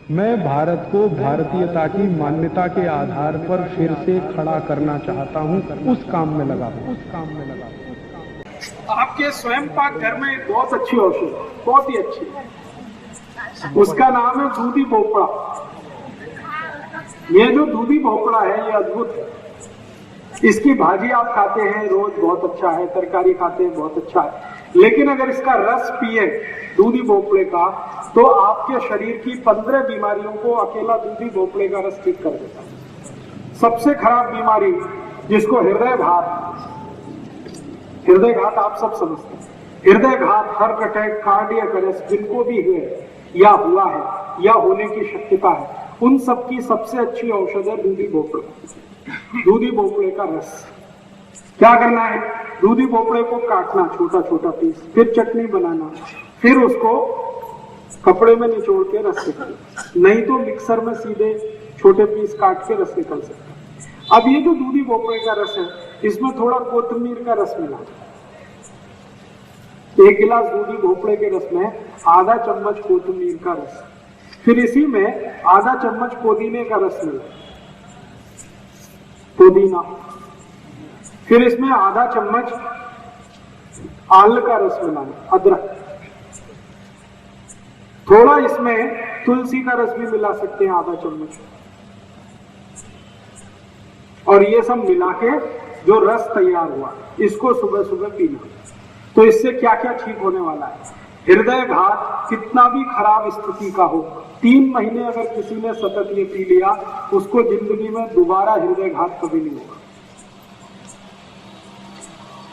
मैं भारत को भारतीयता की मान्यता के आधार पर फिर से खड़ा करना चाहता हूं, उस काम में लगा हूं। आपके स्वयं पाक घर में एक बहुत अच्छी औषधि, बहुत ही अच्छी, उसका नाम है दूधी भोपड़ा। ये जो दूधी भोपड़ा है ये अद्भुत है। इसकी भाजी आप खाते हैं रोज, बहुत अच्छा है, तरकारी खाते हैं, बहुत अच्छा है, लेकिन अगर इसका रस पिए दूधी भोपड़े का तो आपके शरीर की 15 बीमारियों को अकेला दूधी भोपड़े का रस ठीक कर देता है। सबसे खराब बीमारी जिसको हृदय घात आप सब समझते हैं, हृदय घात, हार्ट अटैक, कार्डियक अरेस्ट जिनको भी है या हुआ है या होने की शक्यता है, उन सब की सबसे अच्छी औषध है दूधी भोपड़ा। दूधी भोपड़े का रस क्या करना है, दूधी भोपड़े को काटना छोटा छोटा पीस, फिर चटनी बनाना, फिर उसको कपड़े में निचोड़ के रस निकालना, नहीं तो मिक्सर में सीधे छोटे पीस काट के रस निकल सकता है। अब ये जो दूधी भोपड़े का रस है इसमें थोड़ा कोतमीर का रस मिला, 1 गिलास दूधी भोपड़े के रस में आधा चम्मच कोतमीर का रस, फिर इसी में आधा चम्मच पुदीने का रस मिला, पुदीना, फिर इसमें आधा चम्मच आल का रस मिलाना, अदरक, थोड़ा इसमें तुलसी का रस भी मिला सकते हैं, आधा चम्मच, और ये सब मिला के जो रस तैयार हुआ इसको सुबह सुबह पीना। तो इससे क्या क्या ठीक होने वाला है, हृदय घात कितना भी खराब स्थिति का हो, 3 महीने अगर किसी ने सतत ये पी लिया उसको जिंदगी में दोबारा हृदय घात कभी नहीं होगा।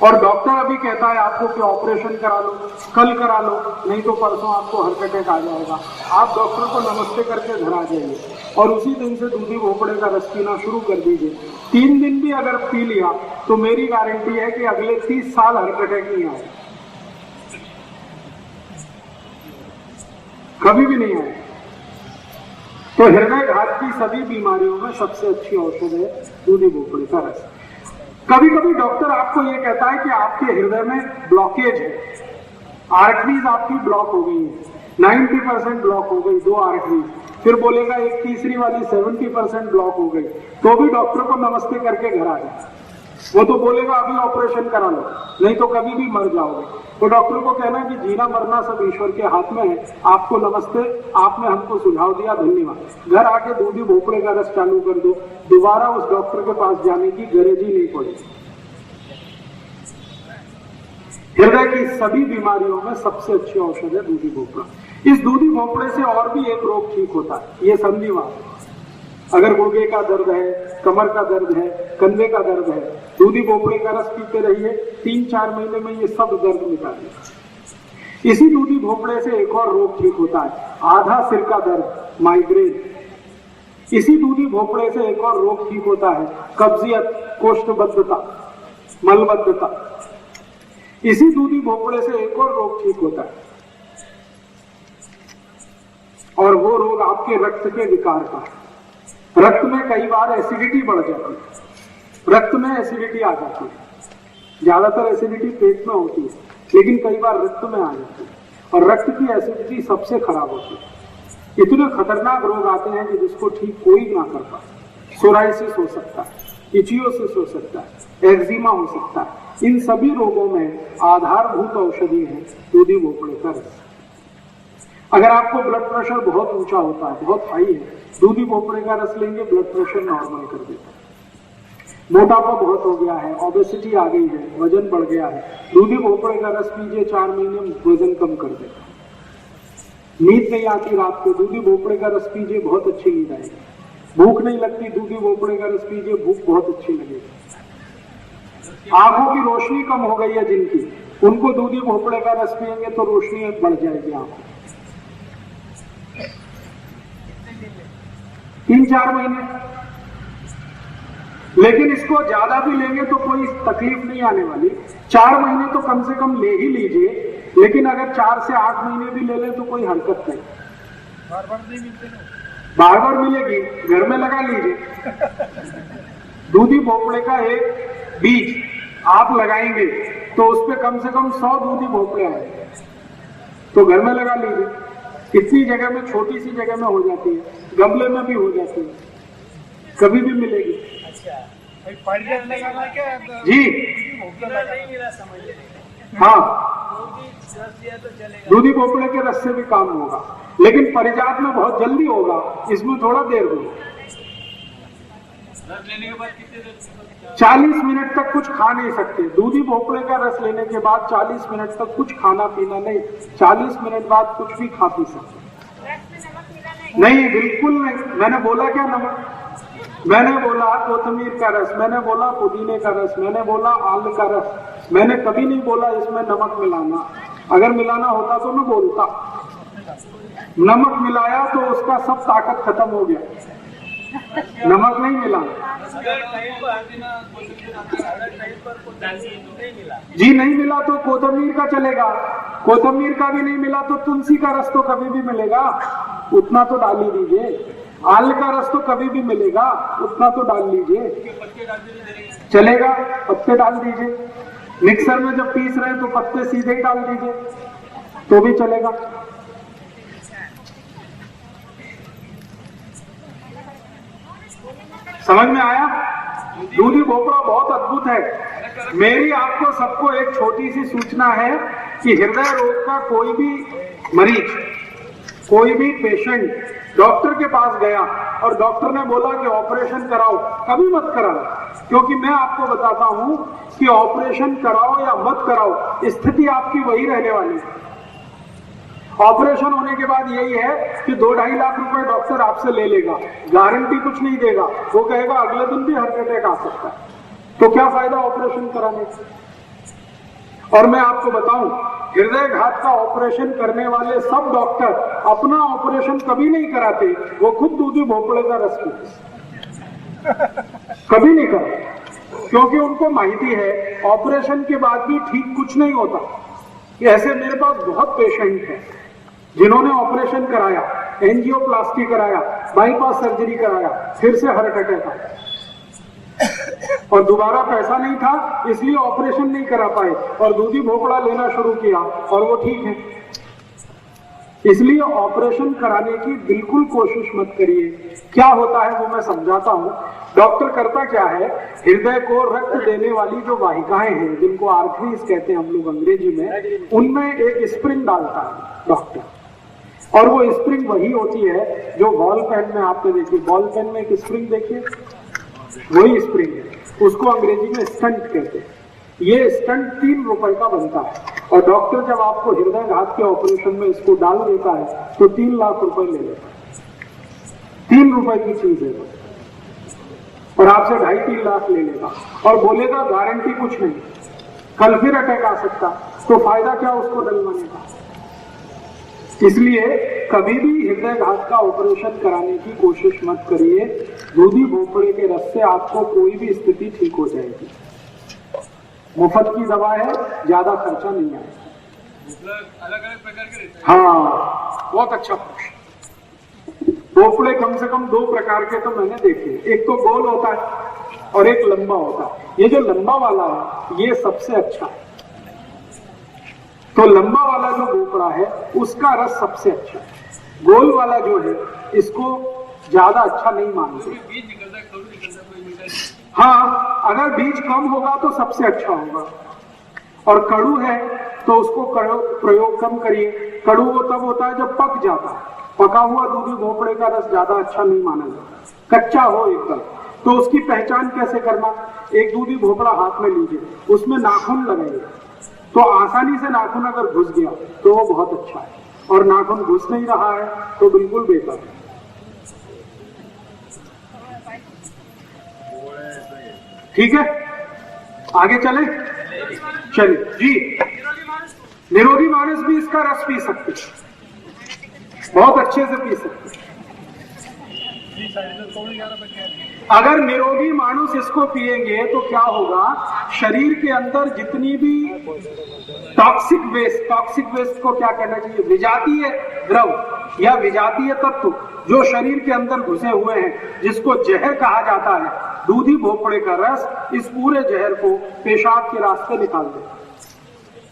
और डॉक्टर अभी कहता है आपको कि ऑपरेशन करा लो, कल करा लो, नहीं तो परसों आपको हार्ट अटैक आ जाएगा, आप डॉक्टर को नमस्ते करके घर आ जाइए और उसी दिन से दूधी भोपड़े का रस पीना शुरू कर दीजिए। 3 दिन भी अगर पी लिया तो मेरी गारंटी है कि अगले 30 साल हार्ट अटैक नहीं आएगा, कभी भी नहीं आएगा। तो हृदय घात की सभी बीमारियों में सबसे अच्छी औषध है दूधी भोपड़े का रस। कभी कभी डॉक्टर आपको यह कहता है कि आपके हृदय में ब्लॉकेज है, आर्टरीज आपकी ब्लॉक हो गई है, 90% ब्लॉक हो गई 2 आर्टरीज, फिर बोलेगा एक तीसरी वाली 70% ब्लॉक हो गई, तो भी डॉक्टर को नमस्ते करके घर आ जाए। वो तो बोलेगा अभी ऑपरेशन करा लो, नहीं तो कभी भी मर जाओगे। तो डॉक्टर को कहना कि जीना मरना सब ईश्वर के हाथ में है, आपको नमस्ते, आपने हमको सुझाव दिया, धन्यवाद। घर आके दूधी भोपड़े का रस चालू कर दो, दोबारा उस डॉक्टर के पास जाने की गरज ही नहीं पड़ेगी। हृदय की सभी बीमारियों में सबसे अच्छी औषध है दूधी भोपड़ा। इस दूधी भोपड़े से और भी एक रोग ठीक होता है, ये संधिवात। अगर गुर्गे का दर्द है, कमर का दर्द है, कंधे का दर्द है, दूधी भोपड़े का रस पीते रहिए, 3-4 महीने में ये सब दर्द मिटा देगा। इसी दूधी भोपड़े से एक और रोग ठीक होता है, आधा सिर का दर्द, माइग्रेन। इसी दूधी भोपड़े से एक और रोग ठीक होता है, कब्जियत, कोष्ठबद्धता, मलबद्धता। इसी दूधी भोपड़े से एक और रोग ठीक होता है, और वो रोग आपके रक्त के विकार का है। रक्त में कई बार एसिडिटी बढ़ जाती है, रक्त में एसिडिटी आ जाती है, ज्यादातर एसिडिटी पेट में होती है, लेकिन कई बार रक्त में आ जाती है, और रक्त की एसिडिटी सबसे खराब होती है। इतने खतरनाक रोग आते हैं कि जिसको ठीक कोई ना कर पाए। सोराइसिस हो सकता है, इचियोसिस हो सकता है, एक्जिमा हो सकता है। इन सभी रोगों में आधारभूत औषधि है दूधी भोपड़े का रस। अगर आपको ब्लड प्रेशर बहुत ऊंचा होता है, बहुत हाई है, दूधी भोपड़े का रस लेंगे, ब्लड प्रेशर नॉर्मल कर देता है। मोटापा बहुत हो गया है, ओबेसिटी आ गई है, वजन बढ़ गया है, दूधी भोपड़े का रस पीजिए, 4 महीने में वजन कम कर देता है। नींद नहीं आती रात को, दूधी भोपड़े का रस पीजिए, बहुत अच्छी नींद आएगी। भूख नहीं लगती, दूधी भोपड़े का रस पीजिए, भूख बहुत अच्छी लगेगी। आंखों की रोशनी कम हो गई है जिनकी, उनको दूधी भोपड़े का रस पिएंगे तो रोशनी बढ़ जाएगी आंखों। 3-4 महीने, लेकिन इसको ज्यादा भी लेंगे तो कोई तकलीफ नहीं आने वाली। 4 महीने तो कम से कम ले ही लीजिए, लेकिन अगर 4 से 8 महीने भी ले लें तो कोई हरकत नहीं। बार बार नहीं मिलते ना, बार बार मिलेगी, घर में लगा लीजिए। दूधी भोपड़े का एक बीज आप लगाएंगे तो उस पर कम से कम 100 दूधी भोपड़े आएंगे, तो घर में लगा लीजिए। इतनी जगह में, छोटी सी जगह में हो जाती है, गमले में भी हो जाती है, कभी भी मिलेगी। जी हाँ, दूधी भोपड़े के रस से भी काम होगा, लेकिन परिजात में बहुत जल्दी होगा, इसमें थोड़ा देर होगा। 40 मिनट तक कुछ खा नहीं सकते। दूधी भोपड़े का रस लेने के बाद 40 मिनट तक कुछ खाना पीना नहीं, 40 मिनट बाद कुछ भी खा पी सकते। नहीं, बिल्कुल नहीं। मैंने बोला क्या नमक? मैंने बोला कोथिमीर का रस, मैंने बोला पुदीने का रस, मैंने बोला आल का रस। मैंने कभी नहीं बोला इसमें नमक मिलाना। अगर मिलाना होता तो मैं बोलता। नमक मिलाया तो उसका सब ताकत खत्म हो गया। नमक नहीं मिला जी, नहीं मिला तो कोथिमीर का चलेगा। कोथिमीर का भी नहीं मिला तो तुलसी का रस तो कभी भी मिलेगा, उतना तो डाल ही दीजिए। आल का रस तो कभी भी मिलेगा, उतना तो डाल लीजिए, चलेगा। पत्ते डाल दीजिए, मिक्सर में जब पीस रहे हैं तो पत्ते सीधे ही डाल दीजिए तो भी चलेगा। समझ में आया? दूधी भोपड़ा बहुत अद्भुत है। मेरी आपको सबको एक छोटी सी सूचना है कि हृदय रोग का कोई भी मरीज, कोई भी पेशेंट डॉक्टर के पास गया और डॉक्टर ने बोला कि ऑपरेशन कराओ, कभी मत कराओ, क्योंकि मैं आपको बताता हूं कि ऑपरेशन कराओ या मत कराओ, स्थिति आपकी वही रहने वाली है। ऑपरेशन होने के बाद यही है कि 2-2.5 लाख रुपए डॉक्टर आपसे ले लेगा, गारंटी कुछ नहीं देगा, वो कहेगा अगले दिन भी हार्ट अटैक आ सकता है, तो क्या फायदा ऑपरेशन कराने से। और मैं आपको बताऊं, हृदय घात का ऑपरेशन करने वाले सब डॉक्टर अपना ऑपरेशन कभी नहीं कराते, वो खुद दूधी भोपड़े का रस पीते, कभी नहीं कराते, क्योंकि उनको माहिती है ऑपरेशन के बाद भी ठीक कुछ नहीं होता। ऐसे मेरे पास बहुत पेशेंट हैं जिन्होंने ऑपरेशन कराया, एंजियोप्लास्टी कराया, बाईपास सर्जरी कराया, फिर से हार्ट अटैक आया और दोबारा पैसा नहीं था इसलिए ऑपरेशन नहीं करा पाए और दूधी भोपड़ा लेना शुरू किया और वो ठीक है। इसलिए ऑपरेशन कराने की बिल्कुल कोशिश मत करिए। क्या होता है वो मैं समझाता हूं। डॉक्टर करता क्या है, हृदय को रक्त देने वाली जो वाहिकाएं हैं, जिनको आर्टरीज कहते हैं हम लोग अंग्रेजी में, उनमें एक स्प्रिंग डालता है डॉक्टर, और वो स्प्रिंग वही होती है जो बॉल पेन में आपने देखी, बॉल पेन में एक स्प्रिंग देखिए, वही स्प्रिंग है, उसको अंग्रेजी में स्टंट कहते हैं। ये स्टंट 3 रुपए का बनता है और डॉक्टर जब आपको हृदय घात के ऑपरेशन में इसको डाल देता है तो 3 लाख रुपए ले लेता है। 3 रुपए की चीज है और आपसे 2.5-3 लाख ले लेगा और बोलेगा गारंटी कुछ नहीं, कल फिर अटैक आ सकता, तो फायदा क्या उसको डलवाने का। इसलिए कभी भी हृदय घात का ऑपरेशन कराने की कोशिश मत करिए। दूधी भोपड़े के रस से आपको कोई भी स्थिति ठीक हो जाएगी। मुफ्त की दवा है, ज्यादा खर्चा नहीं आएगा। अलग-अलग प्रकार के रहते हैं। हाँ, बहुत अच्छा प्रश्न। भोपड़े कम से कम 2 प्रकार के तो मैंने देखे, एक तो गोल होता है और एक लंबा होता है। ये जो लंबा वाला है ये सबसे अच्छा है, तो लंबा वाला जो भोपड़ा है उसका रस सबसे अच्छा है। गोल वाला जो है इसको ज्यादा अच्छा नहीं मानते। बीज निकलता है, कड़ू निकलता है, कोई मीठा नहीं। हाँ, अगर बीज कम होगा तो सबसे अच्छा होगा, और कड़ू है तो उसको प्रयोग कम करिए। कड़ू वो तब होता है जब पक जाता है। पका हुआ दूधी भोपड़े का रस ज्यादा अच्छा नहीं माना जाता, कच्चा हो एकदम। तो उसकी पहचान कैसे करना, एक दूधी भोपड़ा हाथ में लीजिए, उसमें नाखून लगाइए, तो आसानी से नाखून अगर घुस गया तो वो बहुत अच्छा है, और नाखून घुस नहीं रहा है तो बिल्कुल बेकार है। ठीक है, आगे चले चलिए जी। निरोगी मानस भी इसका रस पी सकते, बहुत अच्छे से पी सकते। अगर निरोगी मानुष इसको पिएंगे तो क्या होगा, शरीर के अंदर जितनी भी टॉक्सिक वेस्ट को क्या कहना चाहिए, विजातीय द्रव या विजातीय तत्व जो शरीर के अंदर घुसे हुए हैं, जिसको जहर कहा जाता है, दूधी भोपड़े का रस इस पूरे जहर को पेशाब के रास्ते निकाल देता है।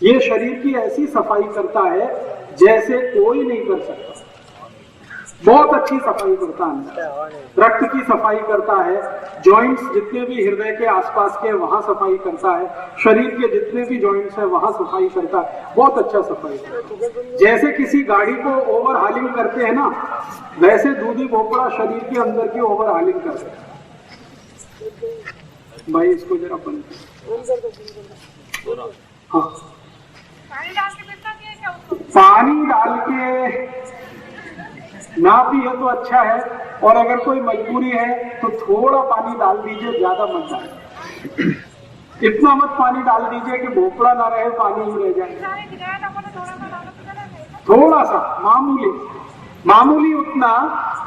ये शरीर की ऐसी सफाई करता है जैसे कोई नहीं कर सकता। बहुत अच्छी सफाई करता है, रक्त की सफाई करता है, जॉइंट्स जितने भी हृदय के आसपास के वहां सफाई करता है, शरीर के जितने भी जॉइंट्स है वहां सफाई करता है, बहुत अच्छा सफाई करता है। जैसे किसी गाड़ी को ओवर हालिंग करते हैं ना, वैसे दूधी भोपड़ा शरीर के अंदर की ओवर हालिंग करते हैं। भाई इसको जरा बंद कर। हाँ, पानी डाल के ना पिए तो अच्छा है, और अगर कोई मजबूरी है तो थोड़ा पानी डाल दीजिए, ज्यादा मत डालिए। इतना मत पानी डाल दीजिए कि भोपड़ा ना रहे, पानी ही रह जाए। थोड़ा सा मामूली उतना।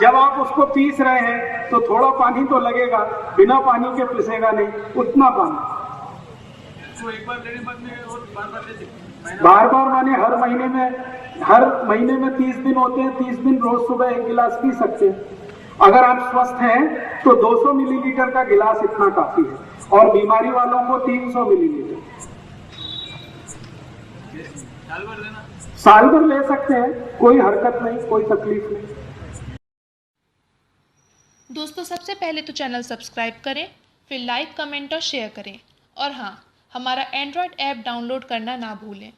जब आप उसको पीस रहे हैं तो थोड़ा पानी तो लगेगा, बिना पानी के पिसेगा नहीं, उतना पानी। तो एक बार लेने बाद में और बार-बार ले सकते हैं। बार-बार माने हर महीने में 30 दिन होते हैं, 30 दिन रोज सुबह 1 गिलास पी सकते हैं। अगर आप स्वस्थ हैं तो 200 मिलीलीटर का गिलास इतना काफी है, और बीमारी वालों को 300 मिलीलीटर। साल भर लेना? साल भर ले सकते हैं, कोई हरकत नहीं, कोई तकलीफ नहीं। दोस्तों, सबसे पहले तो चैनल सब्सक्राइब करें, फिर लाइक, कमेंट और शेयर करें, और हाँ, हमारा एंड्रॉयड ऐप डाउनलोड करना ना भूलें।